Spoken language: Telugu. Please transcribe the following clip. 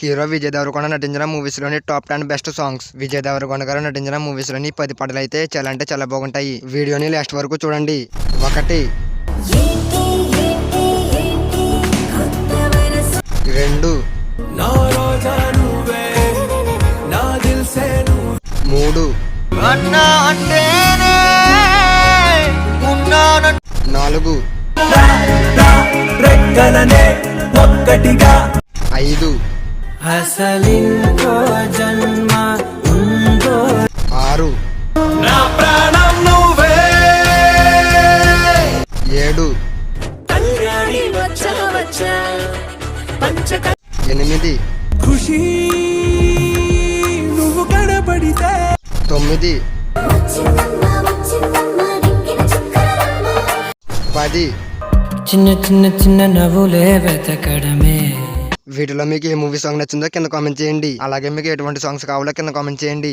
హీరో విజయ్ దేవరకొండ నటించిన మూవీస్ లోని top 10 best songs. Vijay Devarakonda గారు నటించిన మూవీస్ లోని 10 పాటలు అయితే చాలా అంటే చాలా బాగుంటాయి. వీడియోని లాస్ట్ వరకు చూడండి. 1 2 3 4 5 6 7 8 ఖుషి నువ్వు కనబడితే 9 10 చిన్న చిన్న చిన్న నవ్వులే వెతకడమే. వీటిలో మీకు ఏ మూవీ సాంగ్ నచ్చిందో కింద కామెంట్ చేయండి. అలాగే మీకు ఎటువంటి సాంగ్స్ కావాలో కింద కామెంట్ చేయండి.